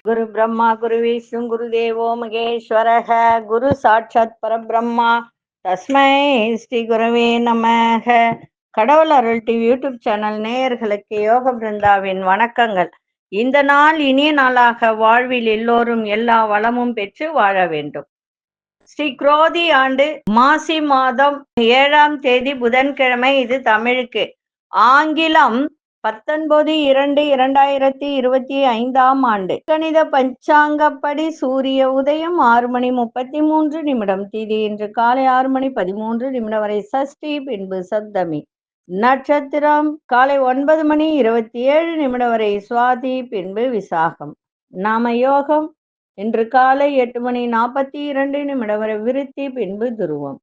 குரு பிரம்மா குரு விஷ்ணு குரு தேவோ மகேஸ்வரக குரு சாட்சாத் பரபிரம்மா தஸ்மை ஸ்ரீ குருவே நமக. கடவுள் அருள் டிவி யூடியூப் சேனல் நேயர்களுக்கு யோக பிருந்தாவின் வணக்கங்கள். இந்த நாள் இனிய நாளாக வாழ்வில் எல்லோரும் எல்லா வளமும் பெற்று வாழ வேண்டும். ஸ்ரீ குரோதி ஆண்டு மாசி மாதம் 7ஆம் தேதி புதன்கிழமை. இது தமிழுக்கு. ஆங்கிலம் 19/2/2025 ஆண்டு. கணித பஞ்சாங்கப்படி சூரிய உதயம் 6:33 திதி இன்று காலை 6:13 வரை சஷ்டி, பின்பு சப்தமி. நட்சத்திரம் காலை 9:27 வரை சுவாதி, பின்பு விசாகம். நாம யோகம் இன்று காலை 8:42 வரை விருத்தி, பின்பு துருவம்.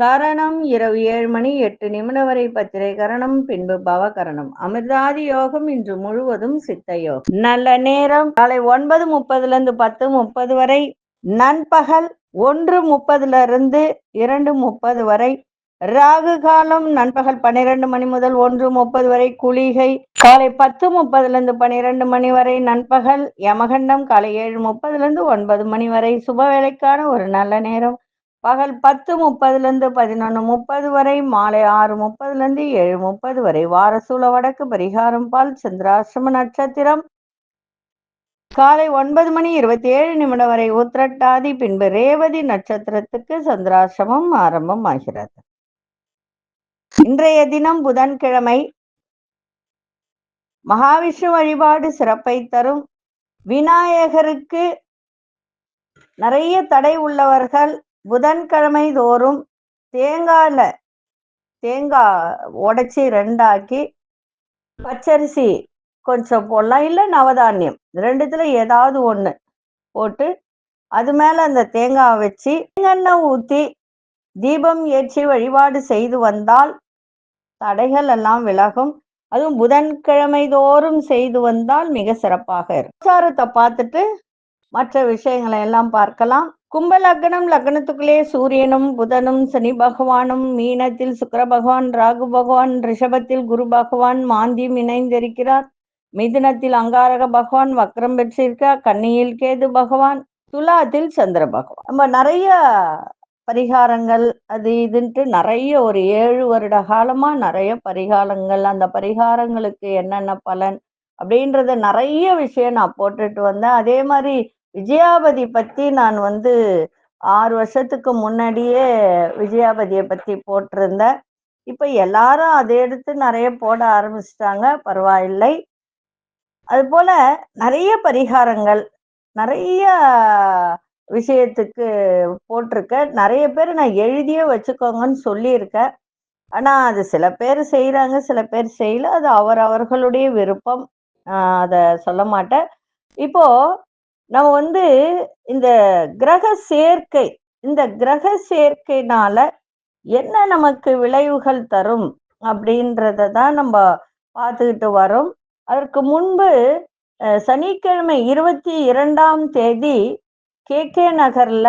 கரணம் இரவு 7:08 வரை பத்திரை கரணம், பின்பு பவகரணம். அமிர்தாதி யோகம் இன்று முழுவதும் சித்த யோகம். நல்ல நேரம் காலை 9:30 10:30 வரை, நண்பகல் 1:30 2:30 வரை, ராகு காலம் நண்பகல் 12 மணி முதல் 1:30 வரை, குளிகை காலை 10:30 12 மணி வரை, நண்பகல் யமகண்டம் காலை 7:30 9 மணி வரை. சுப வேலைக்கான ஒரு நல்ல நேரம் பகல் 10:30 11:30 வரை, மாலை 6:30 7:30 வரை. வாரசூல வடக்கு, பரிகாரம் பால். சந்திராசிரம நட்சத்திரம் காலை 9:27 வரை உத்திரட்டாதி, பின்பு ரேவதி நட்சத்திரத்துக்கு சந்திராசிரமம் ஆரம்பம் ஆகிறது. இன்றைய தினம் புதன்கிழமை. மகாவிஷ்ணு வழிபாடு சிறப்பை தரும். விநாயகருக்கு நிறைய தடை உள்ளவர்கள் புதன்கிழமை தோறும் தேங்காய் உடைச்சி 2ஆக்கி பச்சரிசி கொஞ்சம் போடலாம், இல்லை நவதானியம், ரெண்டுத்துல ஏதாவது ஒன்று போட்டு அது மேல அந்த தேங்காய் வச்சு எண்ணெய் ஊற்றி தீபம் ஏற்றி வழிபாடு செய்து வந்தால் தடைகள் எல்லாம் விலகும். அதுவும் புதன்கிழமை தோறும் செய்து வந்தால் மிக சிறப்பாக இருக்கும். பிரச்சாரத்தை பார்த்துட்டு மற்ற விஷயங்களை எல்லாம் பார்க்கலாம். கும்ப லக்னம், லக்னத்துக்குள்ளே சூரியனும் புதனும் சனி பகவானும், மீனத்தில் சுக்கிர பகவான், ராகு பகவான், ரிஷபத்தில் குரு பகவான் மாந்தியும் இணைந்திருக்கிறார். மிதுனத்தில் அங்காரக பகவான் வக்ரம் பெற்றிருக்கார். கன்னியில் கேது பகவான், துலாத்தில் சந்திர பகவான். நம்ம நிறைய பரிகாரங்கள் அது இதுன்ட்டு நிறைய ஒரு 7 வருட காலமா நிறைய பரிகாரங்கள், அந்த பரிகாரங்களுக்கு என்னென்ன பலன் அப்படின்றத நிறைய விஷயம் நான் போட்டுட்டு வந்தேன். அதே மாதிரி விஜயாபதி பத்தி நான் 6 வருஷத்துக்கு முன்னாடியே விஜயாபதியை பத்தி போட்டிருந்தேன். இப்ப எல்லாரும் அதை எடுத்து நிறைய போட ஆரம்பிச்சிட்டாங்க, பரவாயில்லை. அது போல நிறைய பரிகாரங்கள் நிறைய விஷயத்துக்கு போட்டிருக்க. நிறைய பேர் நான் எழுதியே வச்சுக்கோங்கன்னு சொல்லியிருக்கேன். ஆனா அது சில பேர் செய்யறாங்க, சில பேர் செய்யல. அது அவர்களுடைய விருப்பம். அதை சொல்ல மாட்டேன். இப்போ நம்ம இந்த கிரக சேர்க்கை, இந்த கிரக சேர்க்கைனால என்ன நமக்கு விளைவுகள் தரும் அப்படின்றத தான் நம்ம பார்த்துக்கிட்டு வரோம். அதற்கு முன்பு சனிக்கிழமை 22ஆம் தேதி கே நகர்ல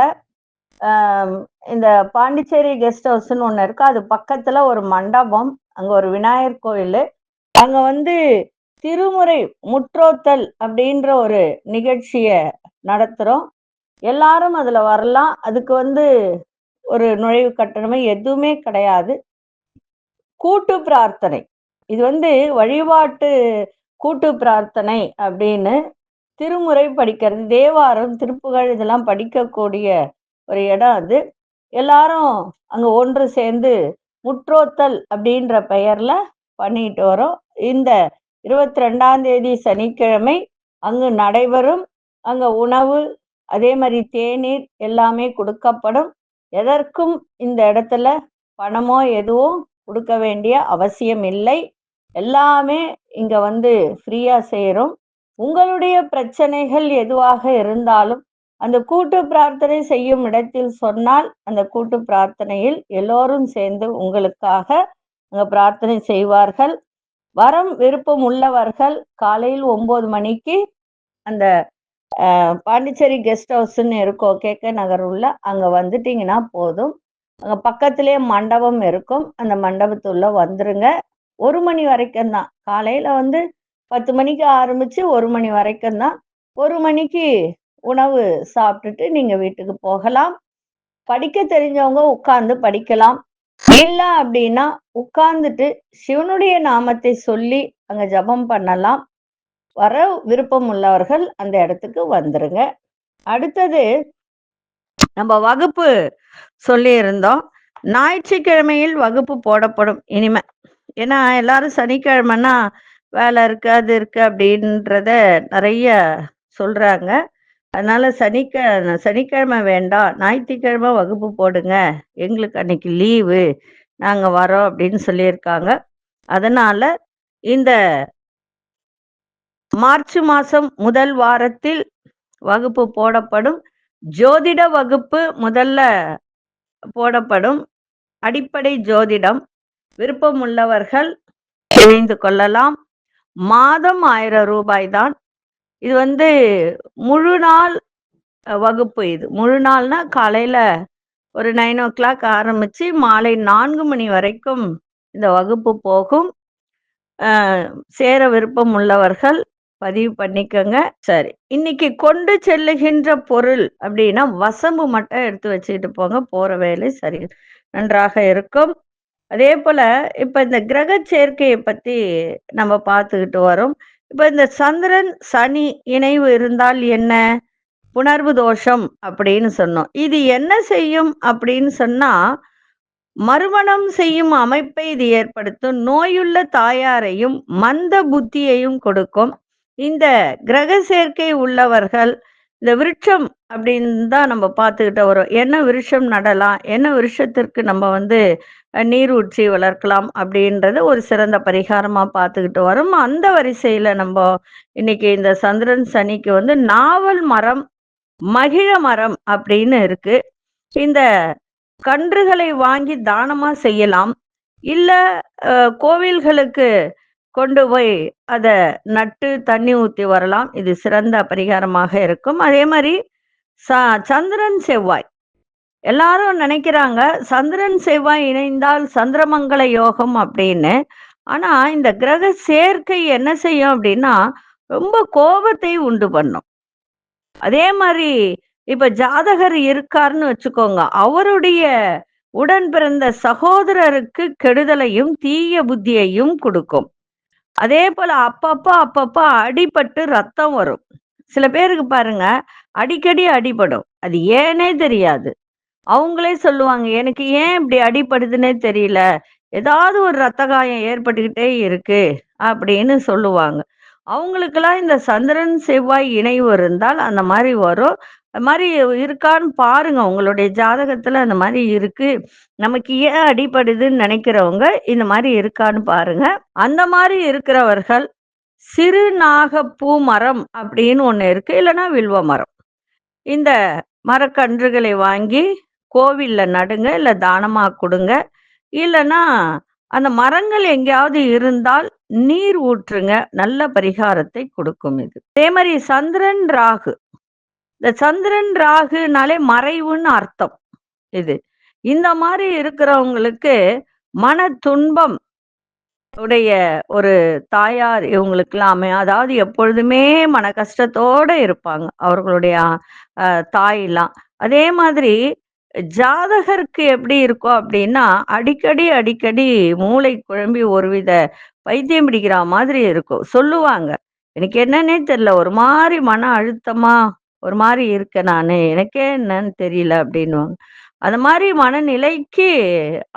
இந்த பாண்டிச்சேரி கெஸ்ட் ஹவுஸ்ன்னு ஒன்று இருக்கு. அது பக்கத்துல ஒரு மண்டபம், அங்க ஒரு விநாயகர் கோயில். அங்க திருமுறை முற்றோத்தல் அப்படின்ற ஒரு நிகழ்ச்சிய நடத்துறோம். எல்லாரும் அதுல வரலாம். அதுக்கு ஒரு நுழைவு கட்டணமே எதுவுமே கிடையாது. கூட்டு பிரார்த்தனை. இது வழிபாட்டு கூட்டு பிரார்த்தனை அப்படின்னு திருமுறை படிக்கிறது, தேவாரம், திருப்புகழ் இதெல்லாம் படிக்கக்கூடிய ஒரு இடம் அது. எல்லாரும் அங்க ஒன்று சேர்ந்து முற்றோத்தல் அப்படின்ற பெயர்ல பண்ணிட்டு வரோம். இந்த 22ஆம் தேதி சனிக்கிழமை அங்கு நடைபெறும். அங்க உணவு, அதே மாதிரி தேநீர் எல்லாமே கொடுக்கப்படும். எதற்கும் இந்த இடத்துல பணமோ எதுவும் கொடுக்க வேண்டிய அவசியம் இல்லை. எல்லாமே இங்க ஃப்ரீயா செய்யறோம். உங்களுடைய பிரச்சனைகள் எதுவாக இருந்தாலும் அந்த கூட்டு பிரார்த்தனை செய்யும் இடத்தில் சொன்னால் அந்த கூட்டு பிரார்த்தனையில் எல்லோரும் சேர்ந்து உங்களுக்காக அங்க பிரார்த்தனை செய்வார்கள். வரம் விருப்பம் உள்ளவர்கள் காலையில் 9 மணிக்கு அந்த பாண்டிச்சேரி கெஸ்ட் ஹவுஸ்ன்னு இருக்கோம், கே நகர் உள்ள, அங்க வந்துட்டீங்கன்னா போதும். அங்க பக்கத்திலே மண்டபம் இருக்கும். அந்த மண்டபத்துள்ள வந்துருங்க. 1 மணி வரைக்கும் தான். காலையில 10 மணிக்கு ஆரம்பிச்சு 1 மணி வரைக்கும் தான். 1 மணிக்கு உணவு சாப்பிட்டுட்டு நீங்க வீட்டுக்கு போகலாம். படிக்க தெரிஞ்சவங்க உட்கார்ந்து படிக்கலாம். இல்ல அப்படின்னா உட்கார்ந்துட்டு சிவனுடைய நாமத்தை சொல்லி அங்க ஜெபம் பண்ணலாம். வர விருப்பம் உள்ளவர்கள் அந்த இடத்துக்கு வந்துருங்க. அடுத்தது நம்ம வகுப்பு சொல்லியிருந்தோம். ஞாயிற்றுக்கிழமையில் வகுப்பு போடப்படும் இனிமே. ஏன்னா எல்லாரும் சனிக்கிழமைன்னா வேலை இருக்கு, அது இருக்கு அப்படின்றத நெறைய சொல்றாங்க. அதனால சனிக்கிழமை வேண்டாம், ஞாயிற்றுக்கிழமை வகுப்பு போடுங்க. எங்களுக்கு அன்னைக்கு லீவு. நாங்க வரோம் அப்படின்னு சொல்லியிருக்காங்க. அதனால இந்த மார்ச் மாசம் முதல் வாரத்தில் வகுப்பு போடப்படும். ஜோதிட வகுப்பு முதல்ல போடப்படும். அடிப்படை ஜோதிடம். விருப்பம் உள்ளவர்கள் இணைந்து கொள்ளலாம். மாதம் ரூ. 1000 தான். இது முழு நாள் வகுப்பு. இது முழு நாள்னா காலையில ஒரு 9:00 ஆரம்பிச்சு மாலை 4 மணி வரைக்கும் இந்த வகுப்பு போகும். சேர விருப்பம் உள்ளவர்கள் பதிவு பண்ணிக்கங்க. சரி, இன்னைக்கு கொண்டு செல்லுகின்ற பொருள் அப்படின்னா வசம்பு மட்டும் எடுத்து வச்சுக்கிட்டு போங்க. போற வேலை சரி நன்றாக இருக்கும். அதே போல இப்ப இந்த கிரக சேர்க்கையை பத்தி நம்ம பார்த்துக்கிட்டு வரோம். இப்ப இந்த சந்திரன் சனி இணைவு இருந்தால் என்ன? புணர்வு தோஷம் அப்படின்னு சொன்னோம். இது என்ன செய்யும் அப்படின்னு சொன்னா, மறுமணம் செய்யும் அமைப்பை இது ஏற்படுத்தும். நோயுள்ள தாயாரையும் மந்த புத்தியையும் கொடுக்கும். இந்த கிரக சேர்க்கை உள்ளவர்கள் இந்த விருட்சம் அப்படின்னு தான் நம்ம பார்த்துக்கிட்டு வரோம். என்ன விருட்சம் நடலாம், என்ன விருட்சத்திற்கு நம்ம நீர் ஊற்றி வளர்க்கலாம் அப்படின்றது ஒரு சிறந்த பரிகாரமா பார்த்துக்கிட்டு வரோம். அந்த வரிசையில நம்ம இன்னைக்கு இந்த சந்திரன் சனிக்கு நாவல் மரம், மகிழ மரம் அப்படின்னு இருக்கு. இந்த கன்றுகளை வாங்கி தானமா செய்யலாம். இல்ல கோவில்களுக்கு கொண்டு போய் அத நட்டு தண்ணி ஊத்தி வரலாம். இது சிறந்த பரிகாரமாக இருக்கும். அதே மாதிரி சந்திரன் செவ்வாய் எல்லாரும் நினைக்கிறாங்க சந்திரன் செவ்வாய் இணைந்தால் சந்திரமங்கல யோகம் அப்படின்னு. ஆனா இந்த கிரக சேர்க்கை என்ன செய்யும் அப்படின்னா ரொம்ப கோபத்தை உண்டு பண்ணும். அதே மாதிரி இப்ப ஜாதகர் இருக்காருன்னு வச்சுக்கோங்க, அவருடைய உடன் பிறந்த சகோதரருக்கு கெடுதலையும் தீய புத்தியையும் கொடுக்கும். அதே போல அப்பப்ப அடிபட்டு ரத்தம் வரும். சில பேருக்கு பாருங்க அடிக்கடி அடிபடும். அது ஏனே தெரியாது. அவங்களே சொல்லுவாங்க, எனக்கு ஏன் இப்படி அடிபடுதுன்னே தெரியல, ஏதாவது ஒரு ரத்த காயம் ஏற்பட்டுக்கிட்டே இருக்கு அப்படின்னு சொல்லுவாங்க. அவங்களுக்கெல்லாம் இந்த சந்திரன் செவ்வாய் இணைவு இருந்தால் அந்த மாதிரி வரும். அது மாதிரி இருக்கான்னு பாருங்க, உங்களுடைய ஜாதகத்துல அந்த மாதிரி இருக்கு, நமக்கு ஏன் அடிபடுதுன்னு நினைக்கிறவங்க இந்த மாதிரி இருக்கான்னு பாருங்க. அந்த மாதிரி இருக்கிறவர்கள் சிறு நாகப்பூ மரம் அப்படின்னு ஒண்ணு இருக்கு, இல்லைன்னா வில்வ மரம். இந்த மரக்கன்றுகளை வாங்கி கோவில்ல நடுங்க, இல்ல தானமா கொடுங்க. இல்லைன்னா அந்த மரங்கள் எங்கேயாவது இருந்தால் நீர் ஊற்றுங்க. நல்ல பரிகாரத்தை கொடுக்கும் இது. அதே மாதிரி சந்திரன் ராகு. இந்த சந்திரன் ராகுனாலே மறைவுன்னு அர்த்தம். இது இந்த மாதிரி இருக்கிறவங்களுக்கு மன துன்பம் உடைய ஒரு தாயார் இவங்களுக்கெல்லாம் அதாவது எப்பொழுதுமே மன கஷ்டத்தோட இருப்பாங்க அவர்களுடைய தாயெல்லாம். அதே மாதிரி ஜாதகருக்கு எப்படி இருக்கும் அப்படின்னா அடிக்கடி மூளை குழம்பி ஒருவித பைத்தியம் பிடிக்கிற மாதிரி இருக்கும். சொல்லுவாங்க, எனக்கு என்னன்னே தெரியல, ஒரு மாதிரி மன அழுத்தமா ஒரு மாதிரி இருக்கேன் நானு, எனக்கே என்னன்னு தெரியல அப்படின்னுவாங்க. அந்த மாதிரி மனநிலைக்கு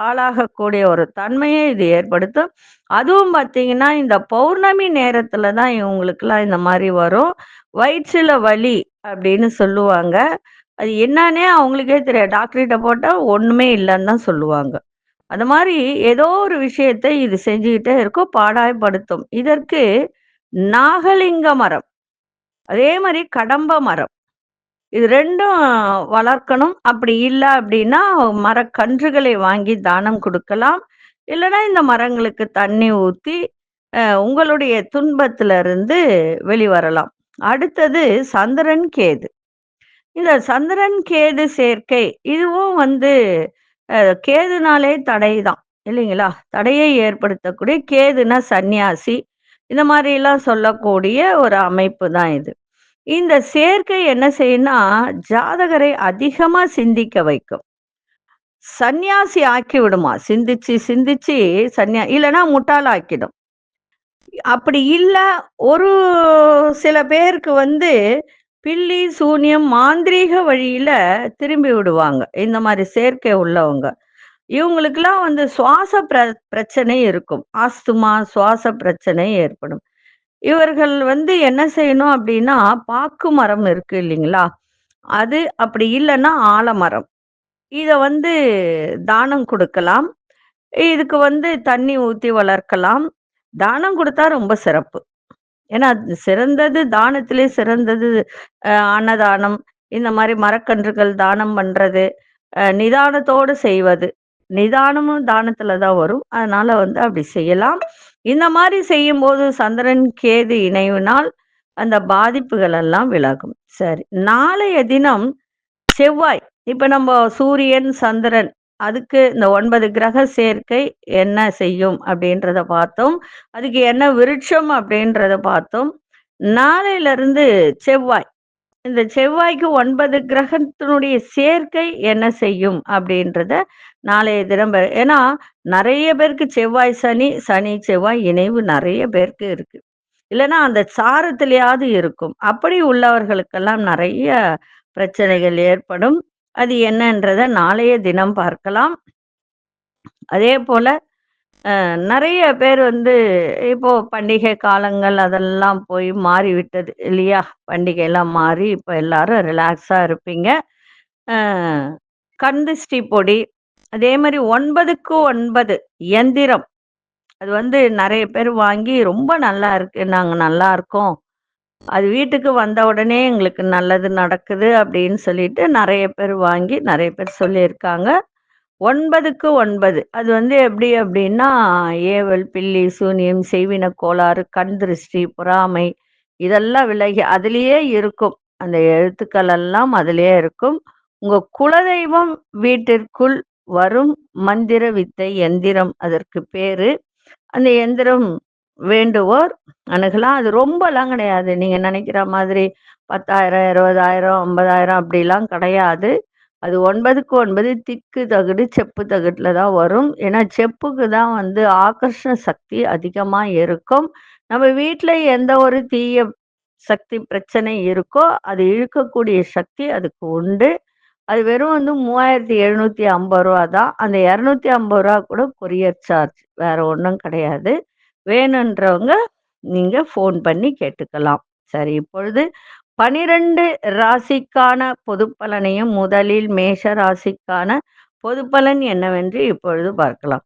ஆளாகக்கூடிய ஒரு தன்மையை இது ஏற்படுத்தும். அதுவும் பார்த்தீங்கன்னா இந்த பௌர்ணமி நேரத்துல தான் இவங்களுக்கெல்லாம் இந்த மாதிரி வரும். வயிற்றுல வலி அப்படின்னு சொல்லுவாங்க. அது என்னன்னே அவங்களுக்கே தெரியாது. டாக்டர்கிட்ட போட்டா ஒண்ணுமே இல்லைன்னு தான் சொல்லுவாங்க. அந்த மாதிரி ஏதோ ஒரு விஷயத்தை இது செஞ்சுக்கிட்டே இருக்கும், பாடாய்படுத்தும். இதற்கு நாகலிங்க மரம், அதே மாதிரி கடம்ப மரம், இது 2ம் வளர்க்கணும். அப்படி இல்லை அப்படின்னா மரக்கன்றுகளை வாங்கி தானம் கொடுக்கலாம். இல்லைன்னா இந்த மரங்களுக்கு தண்ணி ஊற்றி உங்களுடைய துன்பத்துல இருந்து வெளிவரலாம். அடுத்தது சந்திரன் கேது. இந்த சந்திரன் கேது சேர்க்கை இதுவும் கேதுனாலே தடைதான் இல்லைங்களா? தடையை ஏற்படுத்தக்கூடிய, கேதுனா சந்நியாசி, இந்த மாதிரி எல்லாம் சொல்லக்கூடிய ஒரு அமைப்பு தான் இது. இந்த சேர்க்கை என்ன செய்யும்னா, ஜாதகரை அதிகமா சிந்திக்க வைக்கும். சந்நியாசி ஆக்கி விடுமா. சிந்திச்சு, சிந்திச்சு இல்லன்னா முட்டாளாக்கிடும். அப்படி இல்ல, ஒரு சில பேருக்கு வந்து பில்லி, சூனியம், மாந்திரீக வழியில திரும்பி விடுவாங்க. இந்த மாரி சேர்க்கை உள்ளவங்க. இவங்களுக்கெல்லாம் வந்து சுவாச பிரச்சனை இருக்கும். ஆஸ்துமா, சுவாச பிரச்சனை ஏற்படும். இவர்கள் வந்து என்ன செய்யணும் அப்படின்னா, பாக்கு மரம் இருக்கு இல்லைங்களா? அது அப்படி இல்லன்னா ஆலமரம். இத வந்து தானம் குடுக்கலாம். இதுக்கு வந்து தண்ணி ஊத்தி வளர்க்கலாம். தானம் குடுத்தா ரொம்ப சிறப்பு. ஏன்னா, அது சிறந்தது தானத்திலே சிறந்தது அன்னதானம். இந்த மாரி மரக்கன்றுகள் தானம் பண்றது, நிதானத்தோடு செய்வது. நிதானமும் தானத்துல தான் வரும். அதனால வந்து அப்படி செய்யலாம். இந்த மாரி செய்யும்போது சந்திரன், கேது இணைவினால் அந்த பாதிப்புகள் எல்லாம் விலகும். சரி. நாளைய தினம் செவ்வாய். இப்ப நம்ம சூரியன், சந்திரன் அதுக்கு இந்த 9 கிரக சேர்க்கை என்ன செய்யும் அப்படின்றத பார்த்தோம். அதுக்கு என்ன விருட்சம் அப்படின்றத பார்த்தோம். நாளையிலிருந்து செவ்வாய். இந்த செவ்வாய்க்கு 9 கிரகத்தினுடைய சேர்க்கை என்ன செய்யும் அப்படின்றத நாளைய தினம் ஏன்னா நெறைய பேருக்கு செவ்வாய், சனி, சனி, செவ்வாய் இணைவு நெறைய பேருக்கு இருக்கு. இல்லன்னா அந்த சாரத்திலயாவது இருக்கும். அப்படி உள்ளவர்களுக்கெல்லாம் நெறைய பிரச்சனைகள் ஏற்படும். அது என்னன்றத நாளைய தினம் பார்க்கலாம். அதேபோல நெறைய பேர் வந்து இப்போ பண்டிகை காலங்கள் அதெல்லாம் போய் மாறிவிட்டது இல்லையா? பண்டிகைலாம் மாறி இப்ப எல்லாரும் ரிலாக்ஸா இருப்பீங்க. அ கந்திஷ்டி பொடி, அதே மாரி 9க்கு 9 எந்திரம். அது வந்து நெறைய பேர் வாங்கி ரொம்ப நல்லா இருக்கு. நாங்க நல்லா இருக்கோம். அது வீட்டுக்கு வந்த உடனே எங்களுக்கு நல்லது நடக்குது அப்படின்னு சொல்லிட்டு நெறைய பேர் வாங்கி நெறைய பேர் சொல்லியிருக்காங்க. 9க்கு 9 அது வந்து எப்படி அப்படின்னா, ஏவல், பில்லி, சூனியம், செய்வின கோளாறு, கண் திருஷ்டி, பொறாமை இதெல்லாம் விலகி அதிலேயே இருக்கும். அந்த எழுத்துக்கள் எல்லாம் அதிலேயே இருக்கும். உங்க குலதெய்வம் வீட்டிற்குள் வரும் மந்திர வித்தை எந்திரம் அதற்கு பேரு. அந்த எந்திரம் வேண்டுவோர் அணுகலாம். அது ரொம்பலாம் கிடையாது. நீங்க நினைக்கிற மாதிரி 10,000, 20,000, 50,000 அப்படிலாம் கிடையாது. அது 9க்கு 9 திக்கு தகடு, செப்பு தகட்டுல தான் வரும். ஏன்னா செப்புக்கு தான் வந்து ஆகர்ஷண சக்தி அதிகமா இருக்கும். நம்ம வீட்ல எந்த ஒரு தீய சக்தி பிரச்சனை இருக்கோ, அது இழுக்கக்கூடிய சக்தி அதுக்கு உண்டு. அது வெறும் வந்து ரூ. 3,750 தான். அந்த ரூ. 250 கூட கொரியர் சார்ஜ். வேற ஒண்ணும் கிடையாது. வேணுன்றவங்க நீங்க ஃபோன் பண்ணி கேட்டுக்கலாம். சரி, இப்பொழுது 12 ராசிக்கான பொதுப்பலனையும் முதலில் மேஷ ராசிக்கான பொதுப்பலன் என்னவென்று இப்பொழுது பார்க்கலாம்.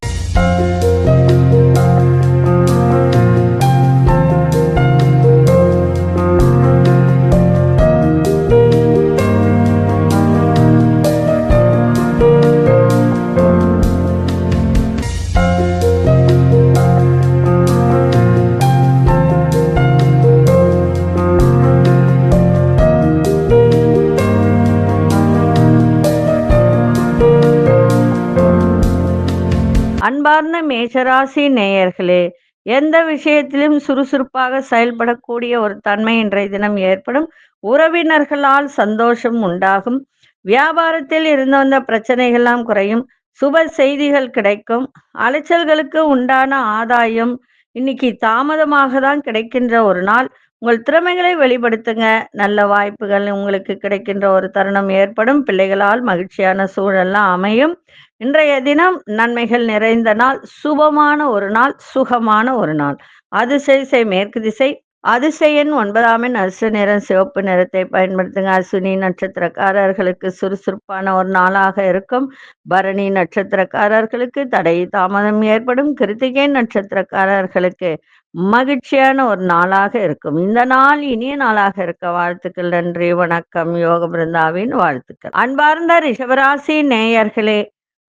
அன்பார்ந்த மேஷராசி நேயர்களே, எந்த விஷயத்திலும் சுறுசுறுப்பாக செயல்படக்கூடிய ஒரு தன்மை இன்றைய தினம் ஏற்படும். உறவினர்களால் சந்தோஷம் உண்டாகும். வியாபாரத்தில் இருந்து வந்த பிரச்சனைகள்லாம் குறையும். சுப செய்திகள் கிடைக்கும். அலைச்சல்களுக்கு உண்டான ஆதாயம் இன்னைக்கு தாமதமாக தான் கிடைக்கின்ற ஒரு நாள். உங்கள் திறமைகளை வெளிப்படுத்துங்க. நல்ல வாய்ப்புகள் உங்களுக்கு கிடைக்கின்ற ஒரு தருணம் ஏற்படும். பிள்ளைகளால் மகிழ்ச்சியான சூழல்லாம் அமையும். இன்றைய தினம் நன்மைகள் நிறைந்த நாள், சுபமான ஒரு நாள், சுகமான ஒரு நாள். அதிசய மேற்கு திசை. அதிசய எண் 9ஆம் எண் அரிசி நிறம் சிவப்பு நிறத்தை பயன்படுத்துங்க. அஸ்வினி நட்சத்திரக்காரர்களுக்கு சுறுசுறுப்பான ஒரு நாளாக இருக்கும். பரணி நட்சத்திரக்காரர்களுக்கு தடை தாமதம் ஏற்படும். கிருத்திகை நட்சத்திரக்காரர்களுக்கு மகிழ்ச்சியான ஒரு நாளாக இருக்கும். இந்த நாள் இனிய நாளாக இருக்க வாழ்த்துக்கள். நன்றி, வணக்கம். யோக பிருந்தாவின் வாழ்த்துக்கள். அன்பார்ந்த ரிஷபராசி நேயர்களே,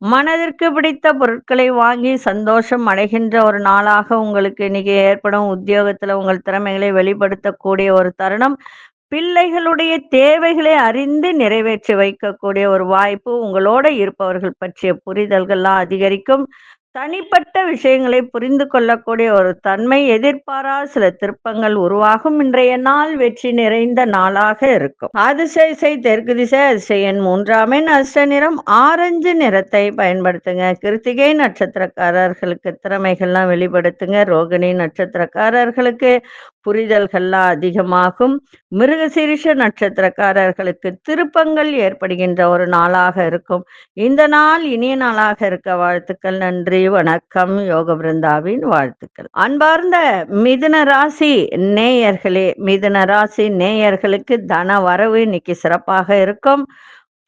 மனதிற்கு பிடித்த பொருட்களை வாங்கி சந்தோஷம் அடைகின்ற ஒரு நாளாக உங்களுக்கு இன்னைக்கு ஏற்படும். உத்தியோகத்துல உங்கள் திறமைகளை வெளிப்படுத்தக்கூடிய ஒரு தருணம். பிள்ளைகளுடைய தேவைகளை அறிந்து நிறைவேற்றி வைக்கக்கூடிய ஒரு வாய்ப்பு. உங்களோட இருப்பவர்கள் பற்றிய புரிதல்கள்லாம் அதிகரிக்கும். தனிப்பட்ட விஷயங்களை புரிந்து கொள்ளக்கூடிய ஒரு தன்மை, எதிர்பாரா சில திருப்பங்கள் உருவாகும். இன்றைய நாள் வெற்றி நிறைந்த நாளாக இருக்கும். அதிசய தெற்கு திசை, அதிசய எண் 3ஆம் எண், அதிர்ஷ்ட நிறம் ஆரஞ்சு நிறத்தை பயன்படுத்துங்க. கிருத்திகை நட்சத்திரக்காரர்களுக்கு திறமைகள்லாம் வெளிப்படுத்துங்க. ரோகிணி நட்சத்திரக்காரர்களுக்கு புரிதல்கள்லாம் அதிகமாகும். மிருகசீரிஷ நட்சத்திரக்காரர்களுக்கு திருப்பங்கள் ஏற்படுகின்ற ஒரு நாளாக இருக்கும். இந்த நாள் இனிய நாளாக இருக்க வாழ்த்துக்கள். நன்றி, வணக்கம். யோக பிருந்தாவின் வாழ்த்துக்கள். அன்பார்ந்த மிதுன ராசி நேயர்களே, மிதுன ராசி நேயர்களுக்கு தன வரவு இன்னைக்கு சிறப்பாக இருக்கும்.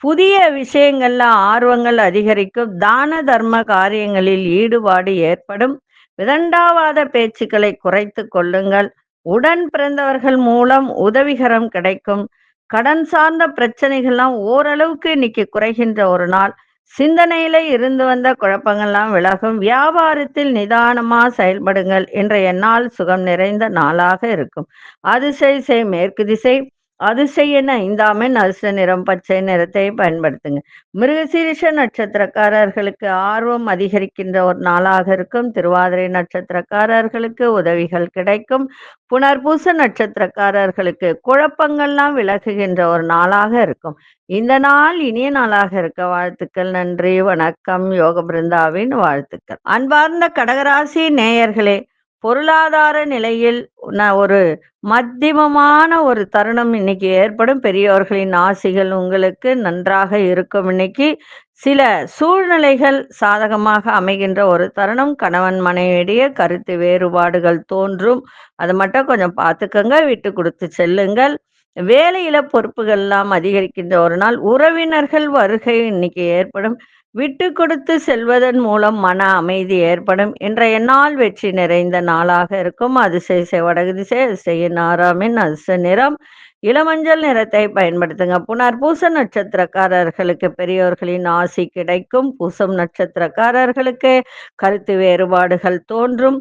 புதிய விஷயங்கள்ல ஆர்வங்கள் அதிகரிக்கும். தான தர்ம காரியங்களில் ஈடுபாடு ஏற்படும். விதண்டாவாத பேச்சுக்களை குறைத்து கொள்ளுங்கள். உடன் பிறந்தவர்கள் மூலம் உதவிகரம் கிடைக்கும். கடன் சார்ந்த பிரச்சனைகள்லாம் ஓரளவுக்கு இன்னைக்கு குறைகின்ற ஒரு நாள். சிந்தனையில இருந்து வந்த குழப்பங்கள்லாம் விலகும். வியாபாரத்தில் நிதானமா செயல்படுங்கள். இன்றைய நாள் சுகம் நிறைந்த நாளாக இருக்கும். அதிசய மேற்கு திசை, அதிசய எண் 5ஆம் எண், அதிர்ஷ்ட நிறம் பச்சை நிறத்தை பயன்படுத்துங்க. மிருகசீரிஷ நட்சத்திரக்காரர்களுக்கு ஆர்வம் அதிகரிக்கின்ற ஒரு நாளாக இருக்கும். திருவாதிரை நட்சத்திரக்காரர்களுக்கு உதவிகள் கிடைக்கும். புனர்பூச நட்சத்திரக்காரர்களுக்கு குழப்பங்கள்லாம் விலகுகின்ற ஒரு நாளாக இருக்கும். இந்த நாள் இனிய நாளாக இருக்க வாழ்த்துக்கள். நன்றி, வணக்கம். யோக பிருந்தாவின் வாழ்த்துக்கள். அன்பார்ந்த கடகராசி நேயர்களே, பொருளாதார நிலையில் ஒரு மத்தியமமான ஒரு தருணம் இன்னைக்கு ஏற்படும். பெரியவர்களின் ஆசிகள் உங்களுக்கு நன்றாக இருக்கும். இன்னைக்கு சில சூழ்நிலைகள் சாதகமாக அமைகின்ற ஒரு தருணம். கணவன் மனைவியிடையே கருத்து வேறுபாடுகள் தோன்றும். அதை மட்டும் கொஞ்சம் பார்த்துக்கங்க, விட்டு கொடுத்து செல்லுங்கள். வேலையில பொறுப்புகள்லாம் அதிகரிக்கின்ற ஒரு நாள். உறவினர்கள் வருகை இன்னைக்கு ஏற்படும். விட்டு கொடுத்து செல்வதன் மூலம் மன அமைதி ஏற்படும். இன்றைய நாள் வெற்றி நிறைந்த நாளாக இருக்கும். அதிசய வடகு திசை, அதிசய 6ஆம் எண், அதிர்ஷ்ட நிறம் இளமஞ்சள் நிறத்தை பயன்படுத்துங்க. புனர்பூச நட்சத்திரக்காரர்களுக்கு பெரியோர்களின் ஆசி கிடைக்கும். பூசம் நட்சத்திரக்காரர்களுக்கு கருத்து வேறுபாடுகள் தோன்றும்.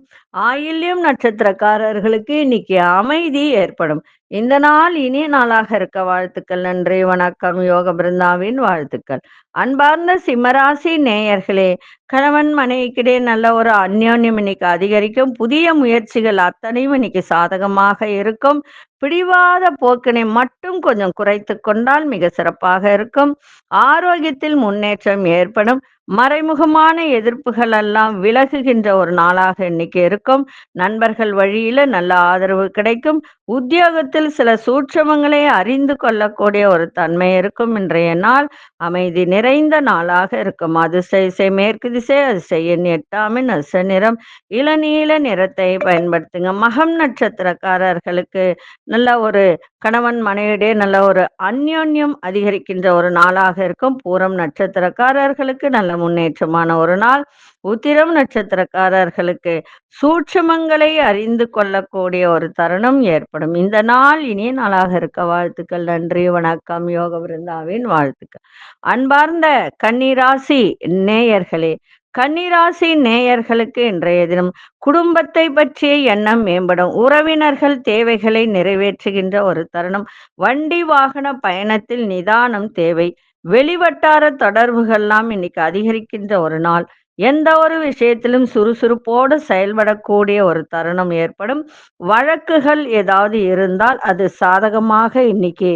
ஆயில்யம் நட்சத்திரக்காரர்களுக்கு இன்னைக்கு அமைதி ஏற்படும். இந்த நாள் இனிய நாளாக இருக்க வாழ்த்துக்கள். நன்றி, வணக்கம். யோக பிருந்தாவின் வாழ்த்துக்கள். அன்பார்ந்த சிம்மராசி நேயர்களே, கணவன் மனைவிக்கிடையே நல்ல ஒரு அந்யோன்யம் இன்னைக்கு அதிகரிக்கும். புதிய முயற்சிகள் அத்தனையும் இன்னைக்கு சாதகமாக இருக்கும். பிடிவாத போக்கினை மட்டும் கொஞ்சம் குறைத்து கொண்டால் மிக சிறப்பாக இருக்கும். ஆரோக்கியத்தில் முன்னேற்றம் ஏற்படும். மறைமுகமான எதிர்ப்புகள் எல்லாம் விலகுகின்ற ஒரு நாளாக இன்னைக்கு இருக்கும். நண்பர்கள் வழியில நல்ல ஆதரவு கிடைக்கும். உத்தியோகத்தில் சில சூட்சமங்களை அறிந்து கொள்ளக்கூடிய ஒரு தன்மை இருக்கும். இன்றைய நாள் அமைதி நிறைந்த நாளாக இருக்கும். அதிசய மேற்கு திசை, அதிசய எண் 8ஆம் எண், அதிர்ஷ்ட நிறம் இளநீல நிறத்தை பயன்படுத்துங்க. மகம் நட்சத்திரக்காரர்களுக்கு நல்ல ஒரு கணவன் மனைவிடையே நல்ல ஒரு அந்யோன்யம் அதிகரிக்கின்ற ஒரு நாளாக இருக்கும். பூரம் நட்சத்திரக்காரர்களுக்கு நல்ல முன்னேற்றமான ஒரு நாள். உத்திரம் நட்சத்திரக்காரர்களுக்கு சூட்சமங்களை அறிந்து கொள்ளக்கூடிய ஒரு தருணம் ஏற்படும். இந்த நாள் இனிய நாளாக இருக்க வாழ்த்துக்கள். நன்றி, வணக்கம். யோக பிருந்தாவின் வாழ்த்துக்கள். அன்பார்ந்த கன்னிராசி நேயர்களே, கன்னிராசி நேயர்களுக்கு இன்றைய தினம் குடும்பத்தை பற்றிய எண்ணம் மேம்படும். உறவினர்கள் தேவைகளை நிறைவேற்றுகின்ற ஒரு தருணம். வண்டி வாகன பயணத்தில் நிதானம் தேவை. வெளிவட்டார தொடர்புகள்லாம் இன்னைக்கு அதிகரிக்கின்ற ஒரு நாள். எந்த ஒரு விஷயத்திலும் சுறுசுறுப்போடு செயல்படக்கூடிய ஒரு தருணம் ஏற்படும். வழக்குகள் ஏதாவது இருந்தால் அது சாதகமாக இன்னைக்கு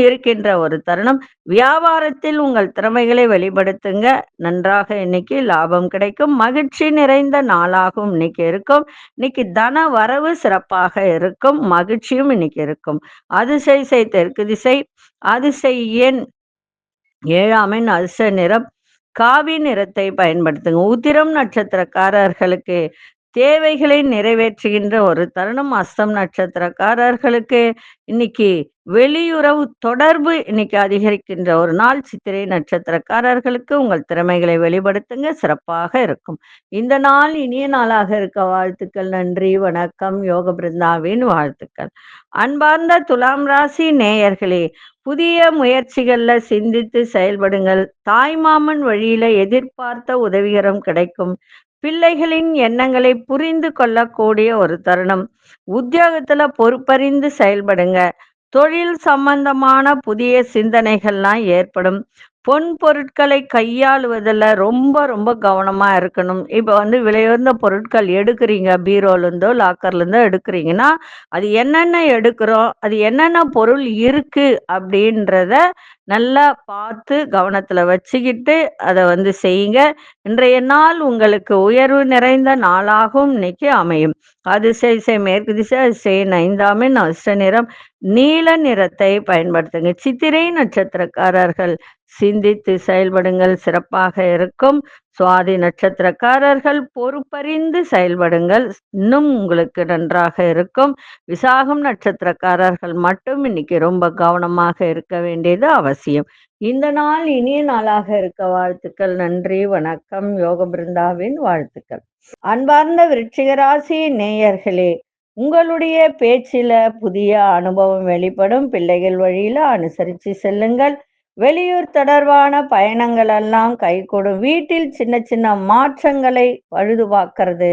இருக்கின்ற ஒரு தருணம். வியாபாரத்தில் உங்கள் திறமைகளை வெளிப்படுத்துங்க. நன்றாக இன்னைக்கு லாபம் கிடைக்கும். மகிழ்ச்சி நிறைந்த நாளாகவும் இன்னைக்கு இருக்கும். இன்னைக்கு தன வரவு சிறப்பாக இருக்கும். மகிழ்ச்சியும் இன்னைக்கு இருக்கும். அதிசய தெற்கு திசை, அதிசய எண் 7ஆம் எண், அதிர்ஷ்ட நிறம் காவி நிறத்தை பயன்படுத்துங்க. உத்திரம் நட்சத்திரக்காரர்களுக்கு தேவைகளை நிறைவேற்றுகின்ற ஒரு தருணம். அஸ்தம் நட்சத்திரக்காரர்களுக்கு இன்னைக்கு வெளியுறவு தொடர்பு இன்னைக்கு அதிகரிக்கின்ற ஒரு நாள். சித்திரை நட்சத்திரக்காரர்களுக்கு உங்கள் திறமைகளை வெளிப்படுத்துங்க, சிறப்பாக இருக்கும். இந்த நாள் இனிய நாளாக இருக்க வாழ்த்துக்கள். நன்றி, வணக்கம். யோக பிருந்தாவின் வாழ்த்துக்கள். அன்பார்ந்த துலாம் ராசி நேயர்களே, புதிய முயற்சிகள்ல சிந்தித்து செயல்படுங்கள். தாய்மாமன் வழியில எதிர்பார்த்த உதவிகரம் கிடைக்கும். பிள்ளைகளின் எண்ணங்களை புரிந்து கொள்ளக்கூடிய ஒரு தருணம். உத்தியோகத்துல பொறுப்பறிந்து செயல்படுங்க. தொழில் சம்பந்தமான புதிய சிந்தனைகள்லாம் ஏற்படும். பொன் பொருட்களை கையாளுவதில ரொம்ப, ரொம்ப கவனமா இருக்கணும். இப்ப விலையுயர்ந்த பொருட்கள் எடுக்குறீங்க, பீரோலருந்தோ, லாக்கர்லேருந்தோ எடுக்குறீங்கன்னா, அது என்னென்ன எடுக்குறோம்? அது என்னென்ன பொருள் இருக்கு? அப்படின்றத நல்லா பார்த்து கவனத்துல வச்சுக்கிட்டு, அத செய்யுங்க. இன்றைய நாள் உங்களுக்கு உயர்வு நிறைந்த நாளாகவும் இன்னைக்கு அமையும். அதிசய இசை மேற்கு திசை அதிசய ஐந்தாமின் அதிர்ஷ்ட நிறம் நீல நிறத்தை பயன்படுத்துங்க. சித்திரை நட்சத்திரக்காரர்கள் சிந்தித்து செயல்படுங்கள், சிறப்பாக இருக்கும். சுவாதி நட்சத்திரக்காரர்கள் பொறுப்பறிந்து செயல்படுங்கள், இன்னும் உங்களுக்கு நன்றாக இருக்கும். விசாகம் நட்சத்திரக்காரர்கள் மட்டும் இன்னைக்கு ரொம்ப கவனமாக இருக்க வேண்டியது அவசியம். இந்த நாள் இனிய நாளாக இருக்க வாழ்த்துக்கள். நன்றி, வணக்கம். யோக பிருந்தாவின் வாழ்த்துக்கள். அன்பார்ந்த விருச்சிக ராசி நேயர்களே, உங்களுடைய பேச்சில புதிய அனுபவம் வெளிப்படும். பிள்ளைகள் வழியில அனுசரித்து செல்லுங்கள். வெளியூர் தொடர்பான பயணங்கள் எல்லாம் கைகூடும். வீட்டில் சின்ன சின்ன மாற்றங்களை பழுது பார்க்கறது,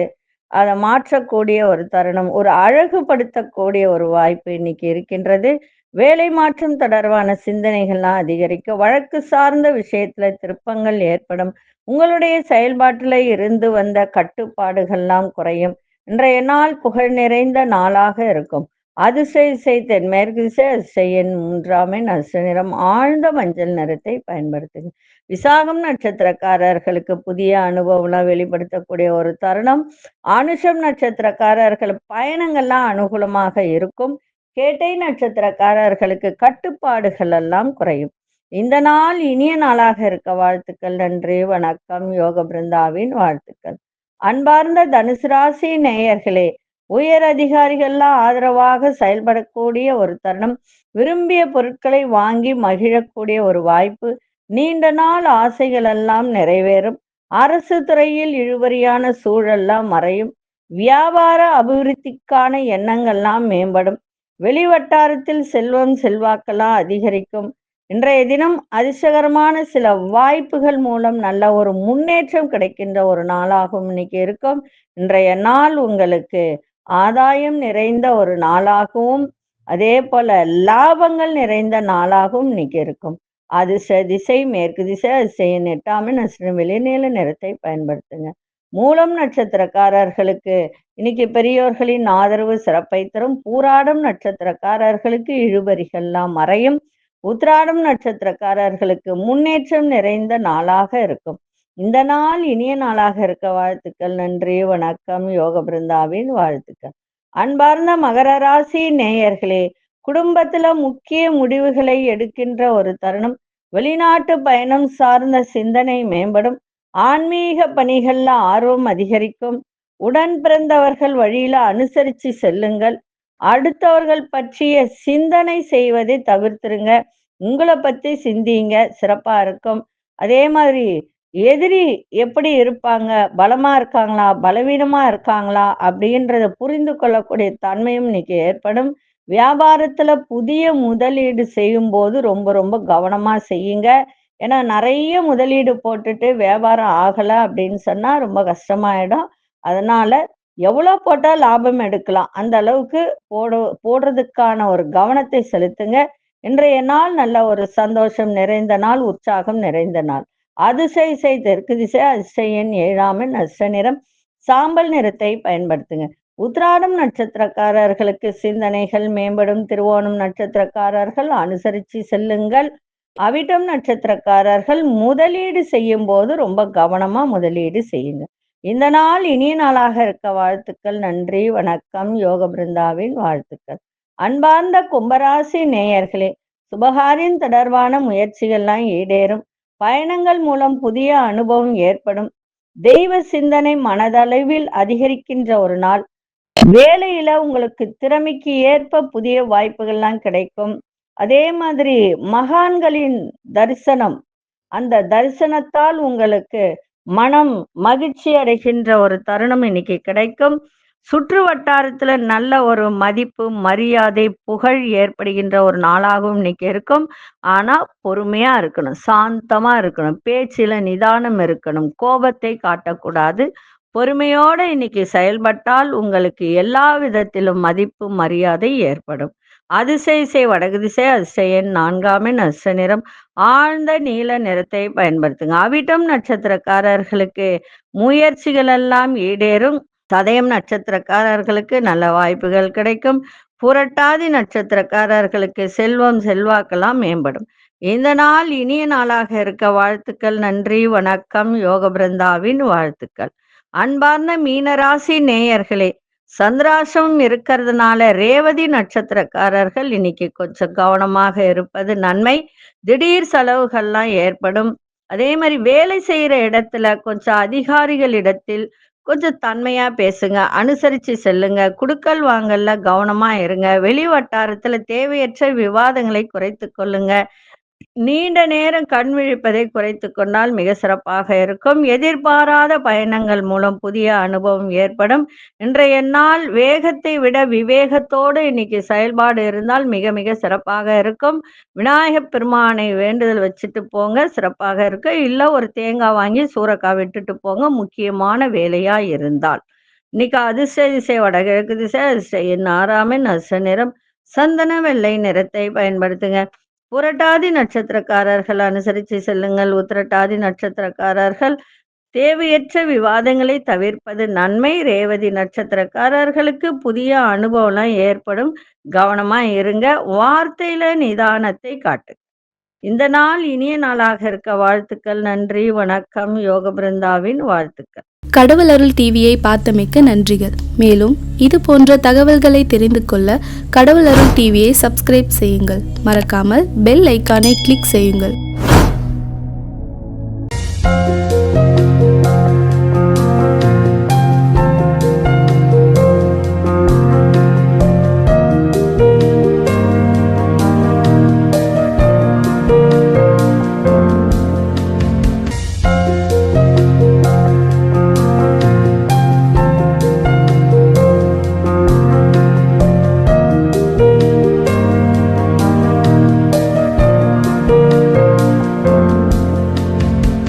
அதை மாற்றக்கூடிய ஒரு தருணம், ஒரு அழகுபடுத்தக்கூடிய ஒரு வாய்ப்பு இன்னைக்கு இருக்கின்றது. வேலை மாற்றம் தொடர்பான சிந்தனைகள்லாம் அதிகரிக்கும். வழக்கு சார்ந்த விஷயத்துல திருப்பங்கள் ஏற்படும். உங்களுடைய செயல்பாட்டில் இருந்து வந்த கட்டுப்பாடுகள்லாம் குறையும். இன்றைய நாள் புகழ் நிறைந்த நாளாக இருக்கும். அதிசய இசை தென்மேற்கு திசை அதிசய எண் 3 அதிர்ஷ்ட நிறம் ஆழ்ந்த மஞ்சள் நிறத்தை பயன்படுத்துங்க. விசாகம் நட்சத்திரக்காரர்களுக்கு புதிய அனுபவம்லாம் வெளிப்படுத்தக்கூடிய ஒரு தருணம். அனுஷம் நட்சத்திரக்காரர்கள் பயணங்கள்லாம் அனுகூலமாக இருக்கும். கேட்டை நட்சத்திரக்காரர்களுக்கு கட்டுப்பாடுகள் எல்லாம் குறையும். இந்த நாள் இனிய நாளாக இருக்க வாழ்த்துக்கள். நன்றி, வணக்கம். யோக பிருந்தாவின் வாழ்த்துக்கள். அன்பார்ந்த தனுசு ராசி நேயர்களே, உயர் அதிகாரிகள்லாம் ஆதரவாக செயல்படக்கூடிய ஒரு தருணம். விரும்பிய பொருட்களை வாங்கி மகிழக்கூடிய ஒரு வாய்ப்பு. நீண்ட நாள் ஆசைகள் எல்லாம் நிறைவேறும். அரசு துறையில் இழுபறியான சூழல்லாம் மறையும். வியாபார அபிவிருத்திக்கான எண்ணங்கள்லாம் மேம்படும். வெளிவட்டாரத்தில் செல்வம் செல்வாக்கெல்லாம் அதிகரிக்கும். இன்றைய தினம் அதிர்ஷ்டகரமான சில வாய்ப்புகள் மூலம் நல்ல ஒரு முன்னேற்றம் கிடைக்கின்ற ஒரு நாளாகவும் இன்னைக்கு இருக்கும். இன்றைய நாள் உங்களுக்கு ஆதாயம் நிறைந்த ஒரு நாளாகவும், அதே போல லாபங்கள் நிறைந்த நாளாகவும் இன்னைக்கு இருக்கும். அதிர்ஷ்ட திசை மேற்கு திசை, அதிசய 8 நட்சத்திரம் வெளிநீல நிறத்தை பயன்படுத்துங்க. மூலம் நட்சத்திரக்காரர்களுக்கு இன்னைக்கு பெரியோர்களின் ஆதரவு சிறப்பை தரும். பூராடம் நட்சத்திரக்காரர்களுக்கு இழுபறிகள்லாம் மறையும். உத்திராடம் நட்சத்திரக்காரர்களுக்கு முன்னேற்றம் நிறைந்த நாளாக இருக்கும். இந்த நாள் இனிய நாளாக இருக்க வாழ்த்துக்கள். நன்றி, வணக்கம். யோக பிருந்தாவின் வாழ்த்துக்கள். அன்பார்ந்த மகர ராசி நேயர்களே, குடும்பத்துல முக்கிய முடிவுகளை எடுக்கின்ற ஒரு தருணம். வெளிநாட்டு பயணம் சார்ந்த சிந்தனை மேம்படும். ஆன்மீக பணிகள்ல ஆர்வம் அதிகரிக்கும். உடன் பிறந்தவர்கள் வழியில அனுசரித்து செல்லுங்கள். அடுத்தவர்கள் பற்றிய சிந்தனை செய்வதை தவிர்த்துருங்க. உங்களை பத்தி சிந்திங்க, சிறப்பா இருக்கும். அதே மாதிரி எதிரி எப்படி இருப்பாங்க, பலமா இருக்காங்களா, பலவீனமா இருக்காங்களா அப்படின்றத புரிந்து கொள்ளக்கூடிய தன்மையும் இன்னைக்கு ஏற்படும். வியாபாரத்துல புதிய முதலீடு செய்யும் போது ரொம்ப ரொம்ப கவனமா செய்யுங்க. ஏன்னா நிறைய முதலீடு போட்டுட்டு வியாபாரம் ஆகல அப்படின்னு சொன்னா ரொம்ப கஷ்டமாயிடும். அதனால எவ்வளவு போட்டா லாபம் எடுக்கலாம் அந்த அளவுக்கு போடுறதுக்கான ஒரு கவனத்தை செலுத்துங்க. இன்றைய நாள் நல்ல ஒரு சந்தோஷம் நிறைந்த நாள், உற்சாகம் நிறைந்த நாள். அதிசய இசை தெற்கு திசை, அதிசய எண் 7 அதிர்ஷ்ட நிறம் சாம்பல் நிறத்தை பயன்படுத்துங்க. உத்திராடம் நட்சத்திரக்காரர்களுக்கு சிந்தனைகள் மேம்படும். திருவோணம் நட்சத்திரக்காரர்கள் அனுசரித்து செல்லுங்கள். அவிட்டம் நட்சத்திரக்காரர்கள் முதலீடு செய்யும் போது ரொம்ப கவனமா முதலீடு செய்யுங்க. இந்த நாள் இனிய நாளாக இருக்க வாழ்த்துக்கள். நன்றி, வணக்கம். யோக பிருந்தாவின் வாழ்த்துக்கள். அன்பார்ந்த கும்பராசி நேயர்களே, சுபகாரியம் தொடர்பான முயற்சிகள்லாம் ஈடேறும். பயணங்கள் மூலம் புதிய அனுபவம் ஏற்படும். தெய்வ சிந்தனை மனதளவில் அதிகரிக்கின்ற ஒரு நாள். வேலையில உங்களுக்கு திறமைக்கு ஏற்ப புதிய வாய்ப்புகள்லாம் கிடைக்கும். அதே மாதிரி மகான்களின் தரிசனம், அந்த தரிசனத்தால் உங்களுக்கு மனம் மகிழ்ச்சி அடைகின்ற ஒரு தருணம் இன்னைக்கு கிடைக்கும். சுற்று வட்டாரத்துல நல்ல ஒரு மதிப்பு, மரியாதை, புகழ் ஏற்படுகின்ற ஒரு நாளாகவும் இன்னைக்கு இருக்கும். ஆனா பொறுமையா இருக்கணும், சாந்தமா இருக்கணும், பேச்சில நிதானம் இருக்கணும், கோபத்தை காட்டக்கூடாது. பொறுமையோட இன்னைக்கு செயல்பட்டால் உங்களுக்கு எல்லா விதத்திலும் மதிப்பு, மரியாதை ஏற்படும். அதிசய இசை வடக்கு திசை அதிர்ஷ்ட எண் 4 அதிர்ஷ்ட நிறம் ஆழ்ந்த நீல நிறத்தை பயன்படுத்துங்க. அவிட்டம் நட்சத்திரக்காரர்களுக்கு முயற்சிகள் எல்லாம் ஈடேறும். சதயம் நட்சத்திரக்காரர்களுக்கு நல்ல வாய்ப்புகள் கிடைக்கும். புரட்டாதி நட்சத்திரக்காரர்களுக்கு செல்வம் செல்வாக்கெல்லாம் மேம்படும். இந்த நாள் இனிய நாளாக இருக்க வாழ்த்துக்கள். நன்றி, வணக்கம். யோக பிருந்தாவின் வாழ்த்துக்கள். அன்பார்ந்த மீனராசி நேயர்களே, சந்திராசம் இருக்கிறதுனால ரேவதி நட்சத்திரக்காரர்கள் இன்னைக்கு கொஞ்சம் கவனமாக இருப்பது நன்மை. திடீர் செலவுகள்லாம் ஏற்படும். அதே மாதிரி வேலை செய்யற இடத்துல கொஞ்சம் அதிகாரிகளிடத்தில் கொஞ்சம் தன்மையா பேசுங்க, அனுசரிச்சு செல்லுங்க, குடுக்கல் வாங்கல்ல கவனமா இருங்க, வெளி வட்டாரத்துல தேவையற்ற விவாதங்களை குறைத்து கொள்ளுங்க. நீண்ட நேரம் கண் விழிப்பதை குறைத்து கொண்டால் மிக சிறப்பாக இருக்கும். எதிர்பாராத பயணங்கள் மூலம் புதிய அனுபவம் ஏற்படும். இன்றைய நாள் வேகத்தை விட விவேகத்தோடு இன்னைக்கு செயல்பாடு இருந்தால் மிக மிக சிறப்பாக இருக்கும். விநாயகப் பெருமானை வேண்டுதல் வச்சுட்டு போங்க, சிறப்பாக இருக்கு. இல்ல ஒரு தேங்காய் வாங்கி சூறக்காய் விட்டுட்டு போங்க, முக்கியமான வேலையா இருந்தால். இன்னைக்கு அதிர்ஷ்ட திசை வடகிழக்கு திசை, அதிர்ஷ்ட எண் 6 அதிர்ஷ்ட நிறம் சந்தன வெள்ளை நிறத்தை பயன்படுத்துங்க. புரட்டாதி நட்சத்திரக்காரர்கள் அனுசரித்து செல்லுங்கள். உத்திரட்டாதி நட்சத்திரக்காரர்கள் தேவையற்ற விவாதங்களை தவிர்ப்பது நன்மை. ரேவதி நட்சத்திரக்காரர்களுக்கு புதிய அனுபவம்லாம் ஏற்படும். கவனமா இருங்க. வார்த்தையில நிதானத்தை காட்டு. இந்த நாள் இனிய நாளாக இருக்க வாழ்த்துக்கள். நன்றி, வணக்கம். யோக பிருந்தாவின் வாழ்த்துக்கள். கடவுள் அருள் டிவியை பார்த்தமைக்க நன்றிகள். மேலும் இது போன்ற தகவல்களை தெரிந்து கொள்ள கடவுள் அருள் டிவியை சப்ஸ்கிரைப் செய்யுங்கள். மறக்காமல் பெல் ஐக்கானை கிளிக் செய்யுங்கள்.